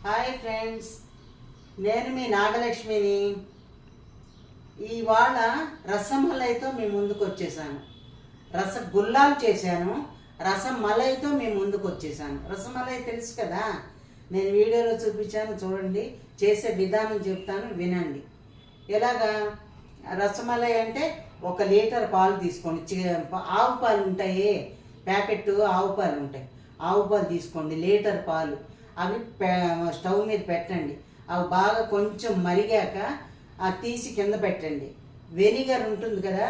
Hi friends, నేను మీ నాగలక్ష్మిని. ఇవాళ రసమలైతో మీ ముందుకు వచ్చేసాను. రసగుల్లాలు చేశాను, రసమలైతో మీ ముందుకు వచ్చేసాను. రసమలై తెలుసు కదా, నేను వీడియోలో చూపించాను, చూడండి. చేసే విధానం చెప్తాను, వినండి. ఎలాగా రసమలై అంటే 1 లీటర్ పాలు తీసుకోండి. ఆవు పాలు ఉంటాయి, ప్యాకెట్ ఆవు పాలు ఉంటాయి. ఆవు పాలు తీసుకోండి, లీటర్ పాలు. అవి స్టవ్ మీద పెట్టండి. అవి బాగా కొంచెం మరిగాక తీసి కింద పెట్టండి. వెనిగర్ ఉంటుంది కదా,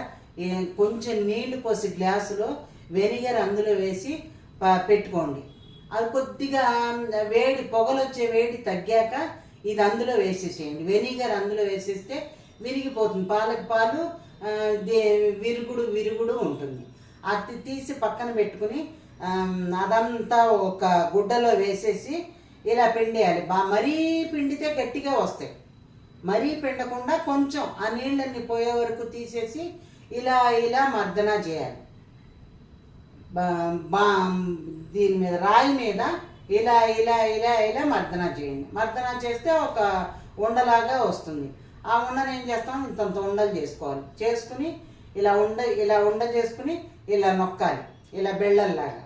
కొంచెం నీళ్లు పోసి గ్లాసులో వెనిగర్ అందులో వేసి పెట్టుకోండి. అది కొద్దిగా వేడి, పొగలు వచ్చే వేడి తగ్గాక ఇది అందులో వేసేసేయండి. వెనిగర్ అందులో వేసేస్తే విరిగిపోతుంది. పాలకు పాలు విరుగుడు ఉంటుంది. అది తీసి పక్కన పెట్టుకుని అదంతా ఒక గుడ్డలో వేసేసి ఇలా పిండేయాలి. మరీ పిండితే గట్టిగా వస్తాయి. మరీ పిండకుండా కొంచెం ఆ నీళ్ళన్నీ పోయే వరకు తీసేసి ఇలా ఇలా మర్దన చేయాలి. దీని మీద, రాయి మీద ఇలా ఇలా ఇలా ఇలా మర్దన చేయండి. మర్దన చేస్తే ఒక ఉండలాగా వస్తుంది. ఆ ఉండను ఏం చేస్తాం, ఇంతంత ఉండలు చేసుకోవాలి. చేసుకుని ఇలా ఉండ చేసుకుని ఇలా నొక్కాలి, ఇలా బెళ్ళల్లాగా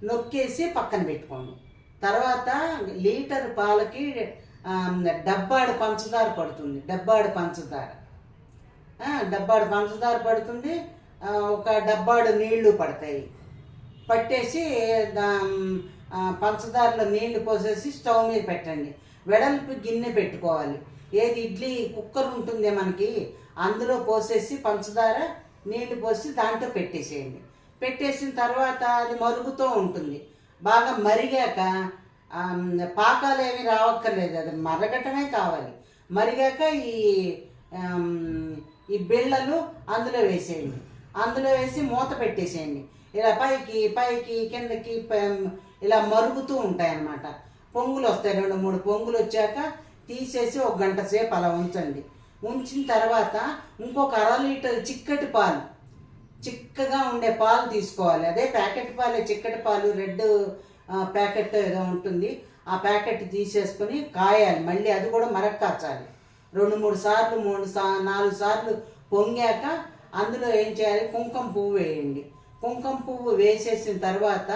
నొక్కేసి పక్కన పెట్టుకోండి. తర్వాత లీటర్ పాలకి డబ్బాడు పంచదార పడుతుంది. డబ్బాడు పంచదార పడుతుంది. ఒక డబ్బాడు నీళ్లు పడతాయి. పట్టేసి పంచదారలో నీళ్లు పోసేసి స్టవ్ మీద పెట్టండి. వెడల్పు గిన్నె పెట్టుకోవాలి. ఏది ఇడ్లీ కుక్కర్ ఉంటుందే మనకి, అందులో పోసేసి పంచదార నీళ్లు పోసి దాంట్లో పెట్టేసేయండి. పెట్టేసిన తర్వాత అది మరుగుతూ ఉంటుంది. బాగా మరిగాక పాకాలు ఏమి రావక్కర్లేదు, అది మరగటమే కావాలి. మరిగాక ఈ బిళ్ళలు అందులో వేసేయండి. అందులో వేసి మూత పెట్టేసేయండి. ఇలా పైకి పైకి కిందకి ఇలా మరుగుతూ ఉంటాయన్నమాట. పొంగులు వస్తాయి. 2-3 పొంగులు వచ్చాక తీసేసి 1 గంట సేపు అలా ఉంచండి. ఉంచిన తర్వాత ఇంకొక 1/2 లీటర్ చిక్కటి పాలు, చిక్కగా ఉండే పాలు తీసుకోవాలి. అదే ప్యాకెట్ పాలే, చిక్కటి పాలు, రెడ్ ప్యాకెట్ ఏదో ఉంటుంది. ఆ ప్యాకెట్ తీసేసుకుని కాయాలి. మళ్ళీ అది కూడా మరక్కాచాలి. 2-3 సార్లు, 4 సార్లు పొంగాక అందులో ఏం చేయాలి, కుంకుమ పువ్వు వేయండి. కుంకుమ పువ్వు వేసేసిన తర్వాత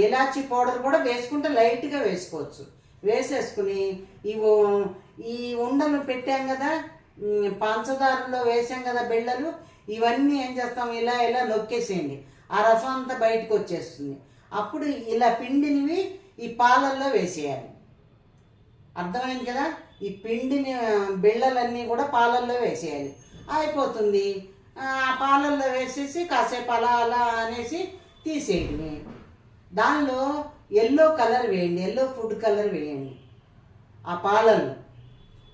ఇలాచీ పౌడర్ కూడా వేసుకుంటే లైట్గా వేసుకోవచ్చు. వేసేసుకుని ఈ ఉండలు పెట్టాం కదా, పంచదారలో వేసాం కదా బిళ్ళలు, ఇవన్నీ ఏం చేస్తాం, ఇలా ఇలా నొక్కేసేయండి. ఆ రసం అంతా బయటకు వచ్చేస్తుంది. అప్పుడు ఇలా పిండినివి ఈ పాలల్లో వేసేయాలి. అర్థమైంది కదా. ఈ పిండిని బిళ్ళలన్నీ కూడా పాలల్లో వేసేయాలి. అయిపోతుంది. ఆ పాలల్లో వేసేసి కాసేపు అలా అలా అనేసి తీసేయండి. దానిలో ఎల్లో కలర్ వేయండి, ఎల్లో ఫుడ్ కలర్ వేయండి. ఆ పాలల్లో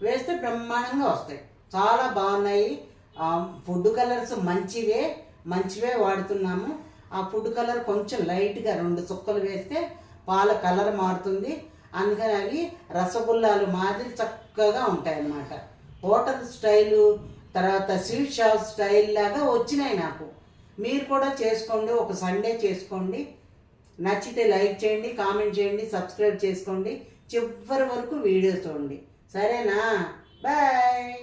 వేస్తే బ్రహ్మాండంగా వస్తాయి. చాలా బాగున్నాయి. ఫుడ్ కలర్స్ మంచివే వాడుతున్నాము. ఆ ఫుడ్ కలర్ కొంచెం లైట్గా 2 చుక్కలు వేస్తే పాల కలర్ మారుతుంది. అందుకని అవి రసగుల్లాలు మాదిరి చక్కగా ఉంటాయి అన్నమాట. హోటల్ స్టైలు, తర్వాత స్వీట్ షాప్ స్టైల్ లాగా వచ్చినాయి నాకు. మీరు కూడా చేసుకోండి, ఒక సండే చేసుకోండి. నచ్చితే లైక్ చేయండి, కామెంట్ చేయండి, సబ్స్క్రైబ్ చేసుకోండి. చివరి వరకు వీడియో చూడండి. సరేనా? బాయ్.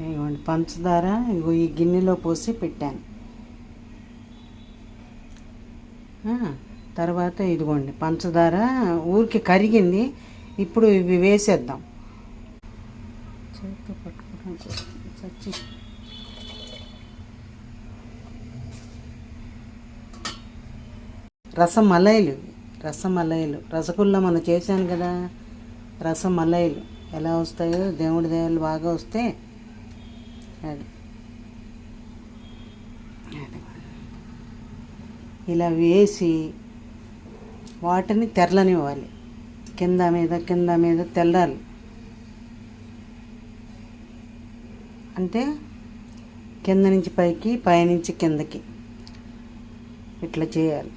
ఇదిగోండి పంచదార, ఇగో ఈ గిన్నెలో పోసి పెట్టాను. తర్వాత ఇదిగోండి పంచదార ఊరికి కరిగింది. ఇప్పుడు ఇవి వేసేద్దాం. చేతితో పట్టుకోవడం చచ్చి రసమలైలు రసగుల్లా మనం చేశాను కదా. రసమలైలు ఎలా వస్తాయో, దేవుడి దయలు బాగా వస్తే అది ఇలా వేసి వాటిని తెరలనివ్వాలి. కింద మీద తెల్లాలి. అంటే కింద నుంచి పైకి, పైనుంచి కిందకి ఇట్లా చేయాలి.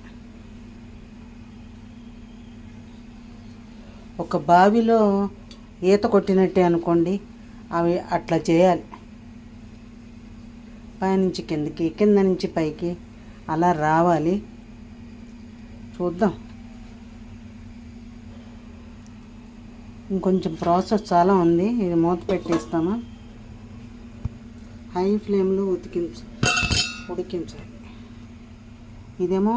ఒక బావిలో ఈత కొట్టినట్టే అనుకోండి, అవి అట్లా చేయాలి. పైనుంచి కిందకి, కింద నుంచి పైకి అలా రావాలి. చూద్దాం. ఇంకొంచెం ప్రాసెస్ చాలా ఉంది. ఇది మూత పెట్టేస్తామా, హై ఫ్లేమ్లో ఉడికించాలి. ఇదేమో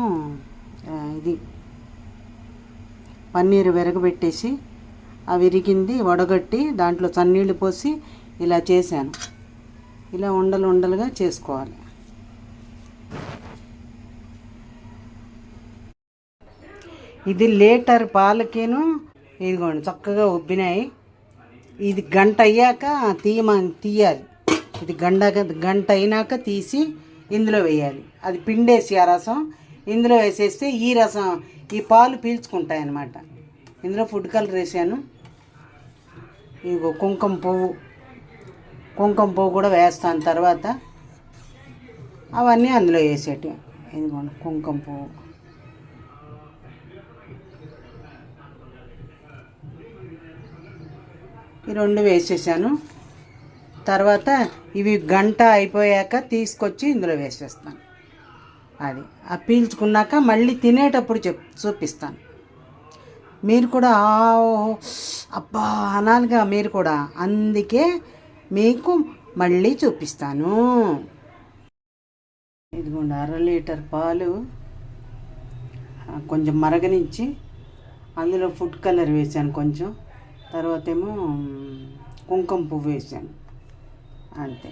ఇది పన్నీరు విరగబెట్టేసి ఆ విరిగింది వడగట్టి దాంట్లో చన్నీళ్ళు పోసి ఇలా చేశాను. ఇలా ఉండలుగా చేసుకోవాలి. ఇది లీటర్ పాలకేను ఇదిగోండి చక్కగా ఉబ్బినాయి. ఇది గంట అయ్యాక తీయాలి. ఇది గంట అయినాక తీసి ఇందులో వేయాలి. అది పిండేసి ఆ రసం ఇందులో వేసేస్తే ఈ రసం ఈ పాలు పీల్చుకుంటాయి అన్నమాట. ఇందులో ఫుడ్ కలర్ వేసాను. ఇదిగో కుంకుమ పువ్వు కూడా వేస్తాను తర్వాత. అవన్నీ అందులో వేసేటి. ఇదిగోండి కుంకుమ పువ్వు, ఈ రెండు వేసేసాను. తర్వాత ఇవి గంట అయిపోయాక తీసుకొచ్చి ఇందులో వేసేస్తాను. అది ఆ పీల్చుకున్నాక మళ్ళీ తినేటప్పుడు చూపిస్తాను. మీరు కూడా అబ్బా అనాలిగా మీరు కూడా, అందుకే మీకు మళ్ళీ చూపిస్తాను. ఇదిగోండి 1/2 లీటర్ పాలు కొంచెం మరగనించి అందులో ఫుడ్ కలర్ వేసాను కొంచెం, తర్వాత ఏమో కుంకుమ పువ్వు వేసాను. అంతే.